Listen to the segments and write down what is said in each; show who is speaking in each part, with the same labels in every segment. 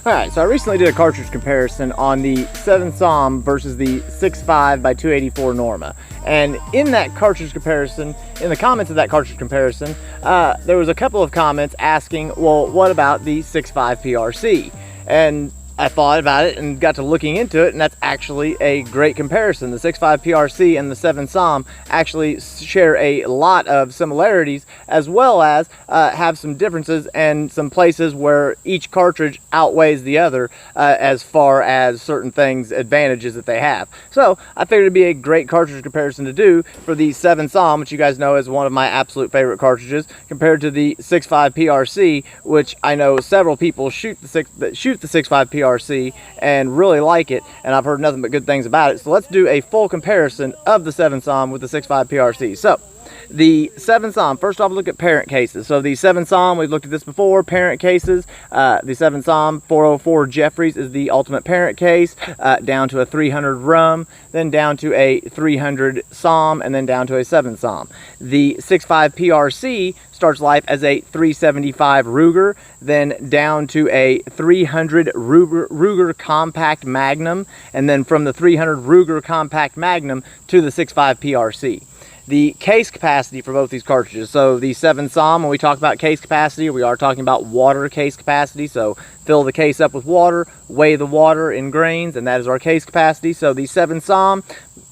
Speaker 1: Alright, so I recently did a cartridge comparison on the 7 SAUM versus the 6.5 by 284 Norma. And in that cartridge comparison, in the comments of that cartridge comparison, there was a couple of comments asking, well, what about the 6.5 PRC? And I thought about it and got to looking into it, and that's actually a great comparison. The 6.5 PRC and the 7 SAUM actually share a lot of similarities, as well as have some differences and some places where each cartridge outweighs the other as far as certain things, advantages that they have. So I figured it'd be a great cartridge comparison to do for the 7 SAUM, which you guys know is one of my absolute favorite cartridges, compared to the 6.5 PRC, which I know several people shoot the 6.5 PRC and really like it, and I've heard nothing but good things about it. So let's do a full comparison of the 7 SAUM with the 6.5 PRC. So the 7 SAUM, first off, look at parent cases. So the 7 SAUM, we've looked at this before, parent cases. The 7 SAUM 404 Jeffries is the ultimate parent case, down to a 300 rum, then down to a 300 SAUM, and then down to a 7 SAUM. The 6.5 PRC starts life as a 375 Ruger, then down to a 300 Ruger Compact Magnum, and then from the 300 Ruger Compact Magnum to the 6.5 PRC. The case capacity for both these cartridges, so the 7 SAUM, when we talk about case capacity, we are talking about water case capacity, so fill the case up with water, weigh the water in grains, and that is our case capacity. So the 7 SAUM,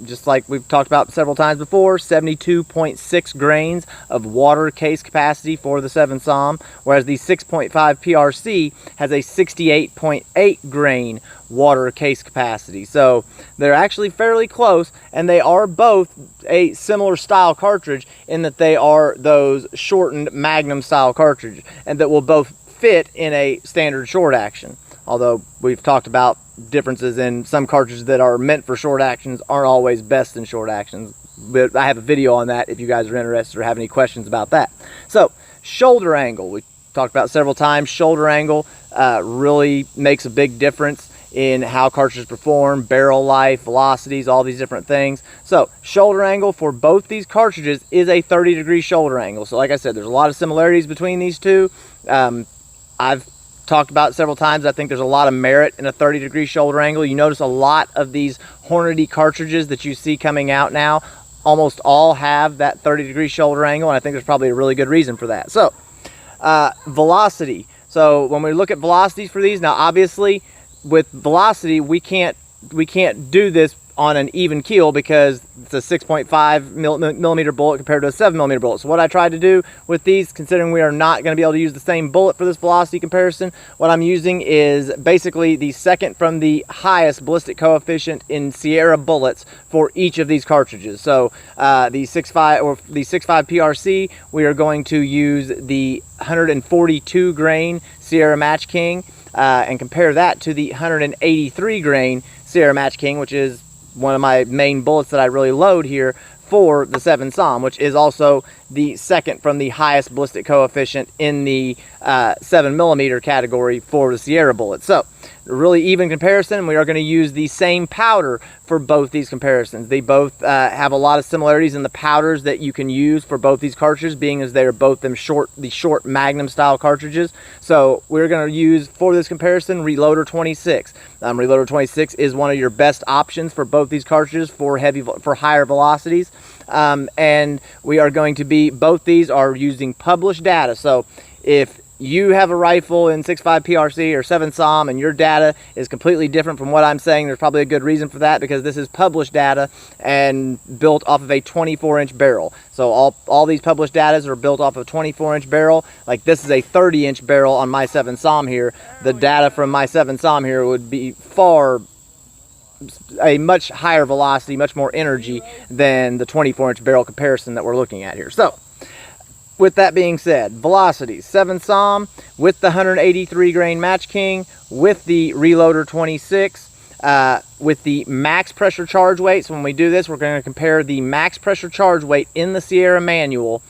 Speaker 1: just like we've talked about several times before, 72.6 grains of water case capacity for the 7 SAUM, whereas the 6.5 PRC has a 68.8 grain water case capacity. So they're actually fairly close, and they are both a similar style cartridge in that they are those shortened Magnum style cartridge, and that will both fit in a standard short action. Although we've talked about differences in some cartridges that are meant for short actions aren't always best in short actions. But I have a video on that if you guys are interested or have any questions about that. So shoulder angle, we talked about several times. Shoulder angle really makes a big difference in how cartridges perform, barrel life, velocities, all these different things. So shoulder angle for both these cartridges is a 30-degree shoulder angle. So like I said, there's a lot of similarities between these two. I've talked about it several times. I think there's a lot of merit in a 30-degree shoulder angle. You notice a lot of these Hornady cartridges that you see coming out now, almost all have that 30-degree shoulder angle, and I think there's probably a really good reason for that. So velocity. So when we look at velocities for these, now obviously with velocity we can't do this on an even keel because it's a 6.5 millimeter bullet compared to a 7mm bullet. So what I tried to do with these, considering we are not going to be able to use the same bullet for this velocity comparison, what I'm using is basically the second from the highest ballistic coefficient in Sierra bullets for each of these cartridges. So the 6.5 or the 6.5 PRC, we are going to use the 142 grain Sierra Match King and compare that to the 183 grain Sierra Match King, which is one of my main bullets that I really load here for the 7 SAUM, which is also the second from the highest ballistic coefficient in the 7mm category for the Sierra bullet. So a really even comparison. We are going to use the same powder for both these comparisons. They both have a lot of similarities in the powders that you can use for both these cartridges, being as they are both the short Magnum style cartridges. So we're going to use for this comparison Reloader 26. Reloader 26 is one of your best options for both these cartridges for higher velocities. And we are going to be, both these are using published data. So if you have a rifle in 6.5 PRC or 7 SAUM and your data is completely different from what I'm saying, there's probably a good reason for that, because this is published data and built off of a 24-inch barrel. So all these published data are built off of a 24-inch barrel. Like this is a 30-inch barrel on my 7 SAUM here. The data from my 7 SAUM here would be a much higher velocity, much more energy than the 24-inch barrel comparison that we're looking at here. So with that being said, velocities, 7 SAUM with the 183 grain Match King, with the Reloader 26, with the max pressure charge weight. So when we do this, we're going to compare the max pressure charge weight in the Sierra manual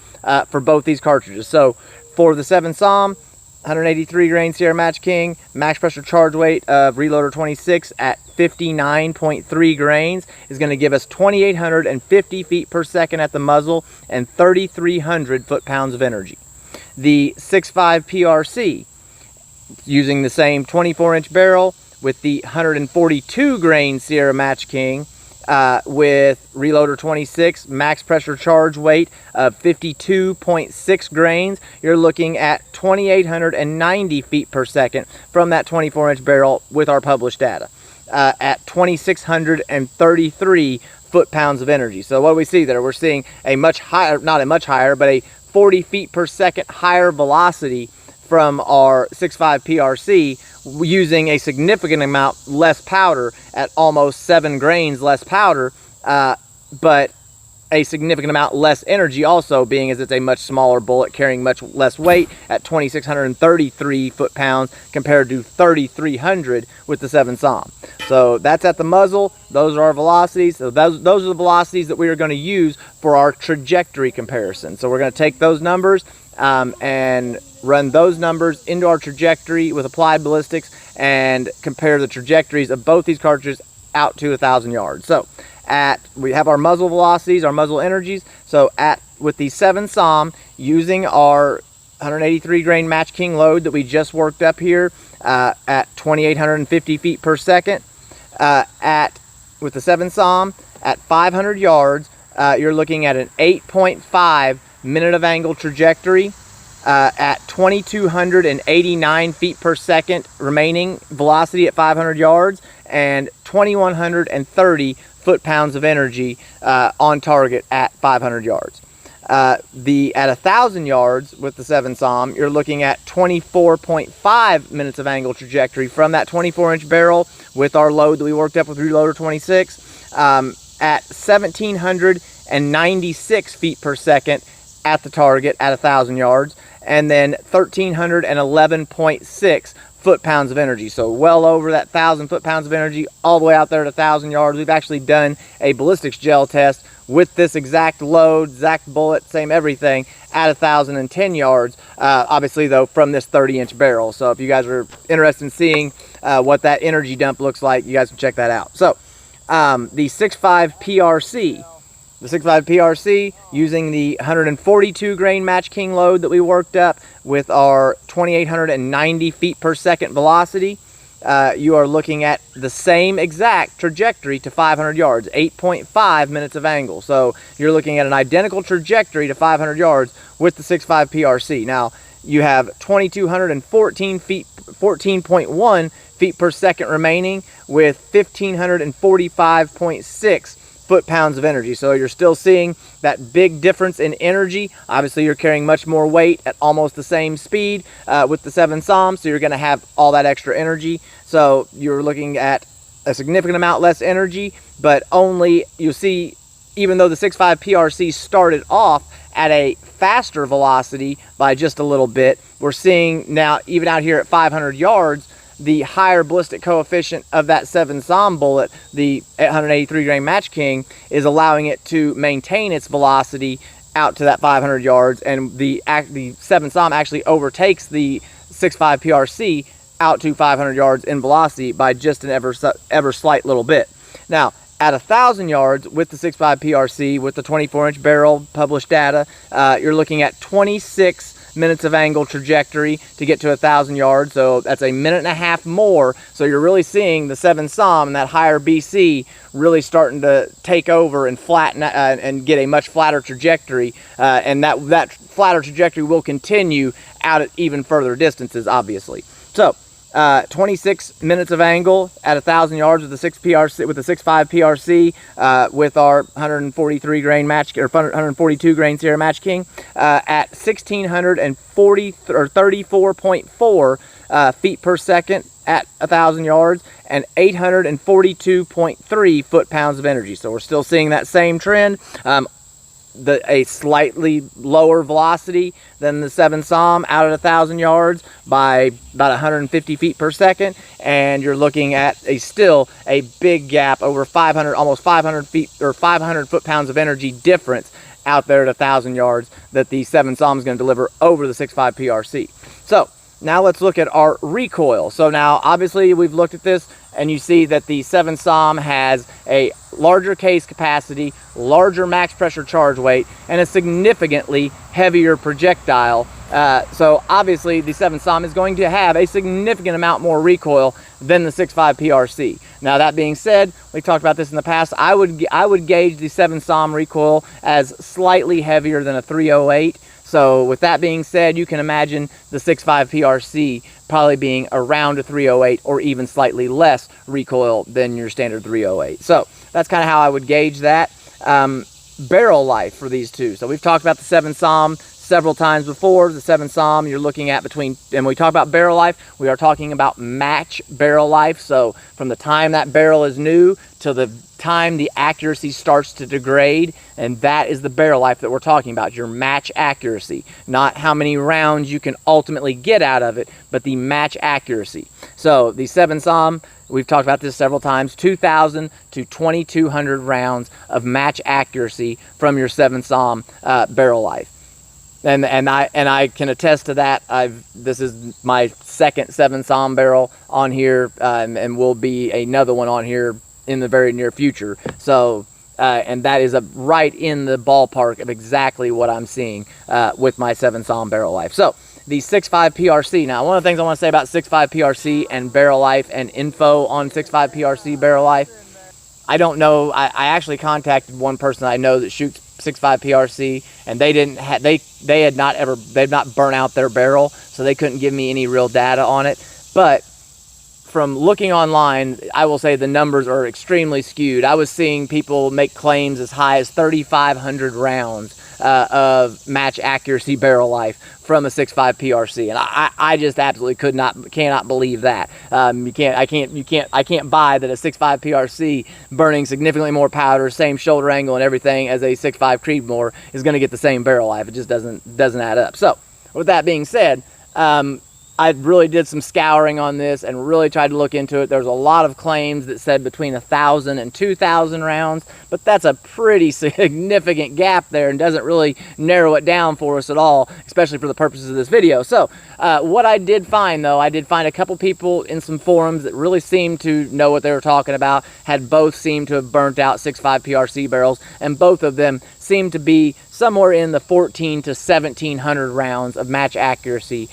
Speaker 1: for both these cartridges. So for the 7 SAUM, 183 grain Sierra Match King, max pressure charge weight of Reloader 26 at 59.3 grains is going to give us 2,850 feet per second at the muzzle and 3,300 foot-pounds of energy. The 6.5 PRC using the same 24-inch barrel with the 142 grain Sierra Match King, with reloader 26, max pressure charge weight of 52.6 grains. You're looking at 2,890 feet per second from that 24-inch barrel with our published data, at 2,633 foot-pounds of energy. So what do we see there? We're seeing a much higher, not a much higher, but a 40 feet per second higher velocity from our 6.5 PRC, using a significant amount less powder at almost 7 grains less powder, but a significant amount less energy also, being as it's a much smaller bullet carrying much less weight at 2,633 foot-pounds compared to 3,300 with the 7 SAUM. So that's at the muzzle. Those are our velocities. So those are the velocities that we are going to use for our trajectory comparison. So we're going to take those numbers and run those numbers into our trajectory with applied ballistics and compare the trajectories of both these cartridges out to 1,000 yards. So we have our muzzle velocities, our muzzle energies. So with the 7 SAUM, using our 183 grain Match King load that we just worked up here, at 2,850 feet per second, with the 7 SAUM at 500 yards, you're looking at an 8.5 minute of angle trajectory, at 2,289 feet per second remaining velocity at 500 yards, and 2,130 foot-pounds of energy on target at 500 yards. At 1,000 yards with the 7 SAUM, you're looking at 24.5 minutes of angle trajectory from that 24-inch barrel with our load that we worked up with reloader 26, at 1,796 feet per second at the target at 1,000 yards, and then 1,311.6 foot-pounds of energy. So well over that 1,000 foot-pounds of energy all the way out there at 1,000 yards. We've actually done a ballistics gel test with this exact load, exact bullet, same everything at 1,010 yards, obviously though from this 30-inch barrel. So if you guys are interested in seeing what that energy dump looks like, you guys can check that out. So the 6.5 PRC, using the 142 grain Match King load that we worked up with our 2,890 feet per second velocity, you are looking at the same exact trajectory to 500 yards, 8.5 minutes of angle. So you're looking at an identical trajectory to 500 yards with the 6.5 PRC. Now you have 2,214 feet, 14.1 feet per second remaining with 1,545.6 foot-pounds of energy. So you're still seeing that big difference in energy. Obviously you're carrying much more weight at almost the same speed with the 7 SAUM, so you're going to have all that extra energy. So you're looking at a significant amount less energy, but only, you see, even though the 6.5 PRC started off at a faster velocity by just a little bit, we're seeing now, even out here at 500 yards, the higher ballistic coefficient of that 7 SAUM bullet, the 183 grain Match King, is allowing it to maintain its velocity out to that 500 yards, and the 7 SAUM actually overtakes the 6.5 PRC out to 500 yards in velocity by just an ever slight little bit. Now, at 1,000 yards with the 6.5 PRC, with the 24-inch barrel published data, you're looking at 26 minutes of angle trajectory to get to 1,000 yards. So that's a minute and a half more. So you're really seeing the 7 SAUM and that higher BC really starting to take over and flatten and get a much flatter trajectory. And that flatter trajectory will continue out at even further distances, obviously. So 26 minutes of angle at 1,000 yards with the 6.5 PRC, with our 143 grain Match, or 142 grain Sierra Match King, at 1,634.4 feet per second at 1,000 yards, and 842.3 foot-pounds of energy. So we're still seeing that same trend. A slightly lower velocity than the 7 SAUM out at 1,000 yards by about 150 feet per second, and you're looking at still a big gap, over 500, almost 500 feet or 500 foot-pounds of energy difference out there at 1,000 yards that the 7 SAUM is going to deliver over the 6.5 PRC. So now let's look at our recoil. So now obviously we've looked at this and you see that the 7 SAUM has a larger case capacity, larger max pressure charge weight, and a significantly heavier projectile. So obviously the 7 SAUM is going to have a significant amount more recoil than the 6.5 PRC. Now that being said, we talked about this in the past, I would gauge the 7 SAUM recoil as slightly heavier than a 308. So with that being said, you can imagine the 6.5 PRC probably being around a 308 or even slightly less recoil than your standard 308. So that's kind of how I would gauge that. Barrel life for these two. So we've talked about the 7 SAUM several times before. The 7 SAUM, you're looking at between, and when we talk about barrel life, we are talking about match barrel life. So from the time that barrel is new to the time the accuracy starts to degrade, and that is the barrel life that we're talking about, your match accuracy. Not how many rounds you can ultimately get out of it, but the match accuracy. So the 7 SAUM, we've talked about this several times, 2,000 to 2,200 rounds of match accuracy from your 7 SAUM barrel life. And I can attest to that. This is my second 7 SAUM barrel on here, and will be another one on here in the very near future. So, and that is right in the ballpark of exactly what I'm seeing with my 7 SAUM barrel life. So, the 6.5 PRC. Now, one of the things I want to say about 6.5 PRC and barrel life and info on 6.5 PRC barrel life, I don't know. I actually contacted one person I know that shoots 6.5 PRC, and they've not burnt out their barrel, so they couldn't give me any real data on it. But from looking online, I will say the numbers are extremely skewed. I was seeing people make claims as high as 3,500 rounds of match accuracy barrel life from a 6.5 PRC, and I just absolutely cannot believe that. I can't buy that a 6.5 PRC burning significantly more powder, same shoulder angle and everything as a 6.5 Creedmoor is going to get the same barrel life. It just doesn't add up. So with that being said, I really did some scouring on this and really tried to look into it. There's a lot of claims that said between 1,000 and 2,000 rounds, but that's a pretty significant gap there and doesn't really narrow it down for us at all, especially for the purposes of this video. So what I did find, though, I did find a couple people in some forums that really seemed to know what they were talking about, had both seemed to have burnt out 6.5 PRC barrels, and both of them seemed to be somewhere in the 1,400 to 1,700 rounds of match accuracy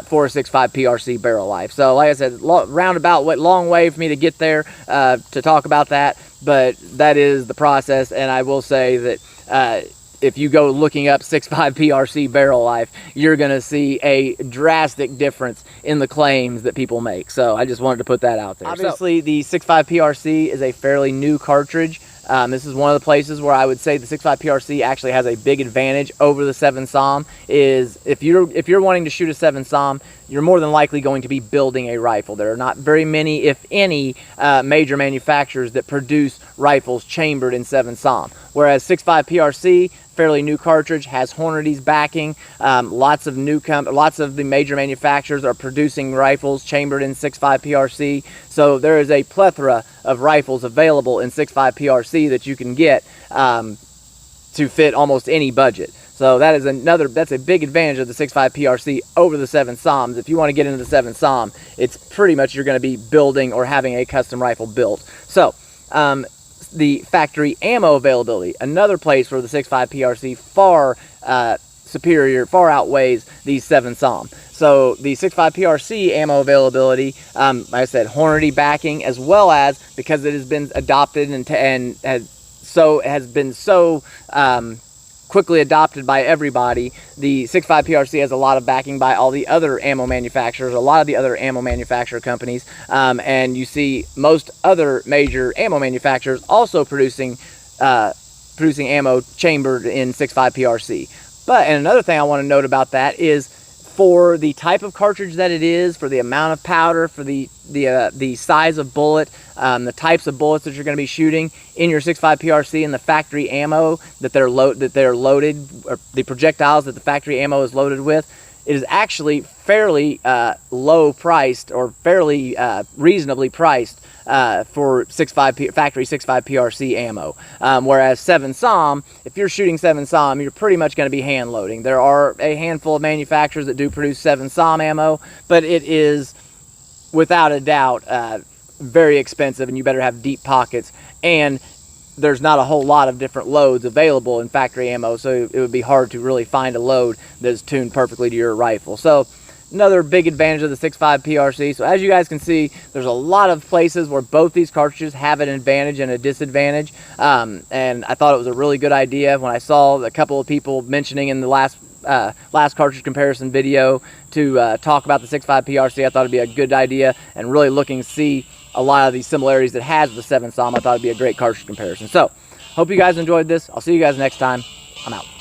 Speaker 1: for a 6.5 PRC barrel life. So like I said, long way for me to get there to talk about that, but that is the process. And I will say that if you go looking up 6.5 PRC barrel life, you're going to see a drastic difference in the claims that people make. So I just wanted to put that out there. Obviously, the 6.5 PRC is a fairly new cartridge. This is one of the places where I would say the 6.5 PRC actually has a big advantage over the 7 SAUM. Is if you're wanting to shoot a 7 SAUM, you're more than likely going to be building a rifle. There are not very many, if any, major manufacturers that produce rifles chambered in 7 SAUM. Whereas 6.5 PRC, fairly new cartridge, has Hornady's backing. Lots of the major manufacturers are producing rifles chambered in 6.5 PRC. So there is a plethora of rifles available in 6.5 PRC that you can get to fit almost any budget. So that's a big advantage of the 6.5 PRC over the 7 SAUMs. If you want to get into the 7 SAUM, it's pretty much you're going to be building or having a custom rifle built. So the factory ammo availability, another place where the 6.5 PRC far outweighs the 7 SAUM. So the 6.5 PRC ammo availability, like I said, Hornady backing, as well as because it has been adopted and has been so quickly adopted by everybody, the 6.5 PRC has a lot of backing by all the other ammo manufacturers, a lot of the other ammo manufacturer companies, and you see most other major ammo manufacturers also producing ammo chambered in 6.5 PRC. And another thing I want to note about that is, for the type of cartridge that it is, for the amount of powder, for the size of bullet, the types of bullets that you're going to be shooting in your 6.5 PRC, and the factory ammo that they're loaded, or the projectiles that the factory ammo is loaded with, it is actually fairly low priced, or fairly reasonably priced for factory 6.5 PRC ammo. Whereas 7 SAUM, if you're shooting 7 SAUM, you're pretty much going to be hand loading. There are a handful of manufacturers that do produce 7 SAUM ammo, but it is without a doubt very expensive, and you better have deep pockets, and there's not a whole lot of different loads available in factory ammo, so it would be hard to really find a load that's tuned perfectly to your rifle. So another big advantage of the 6.5 PRC. So as you guys can see, there's a lot of places where both these cartridges have an advantage and a disadvantage, and I thought it was a really good idea when I saw a couple of people mentioning in the last cartridge comparison video to talk about the 6.5 PRC. I thought it'd be a good idea, and really looking to see a lot of these similarities that has the 7 SAUM. I thought it'd be a great cartridge comparison. So hope you guys enjoyed this. I'll see you guys next time. I'm out.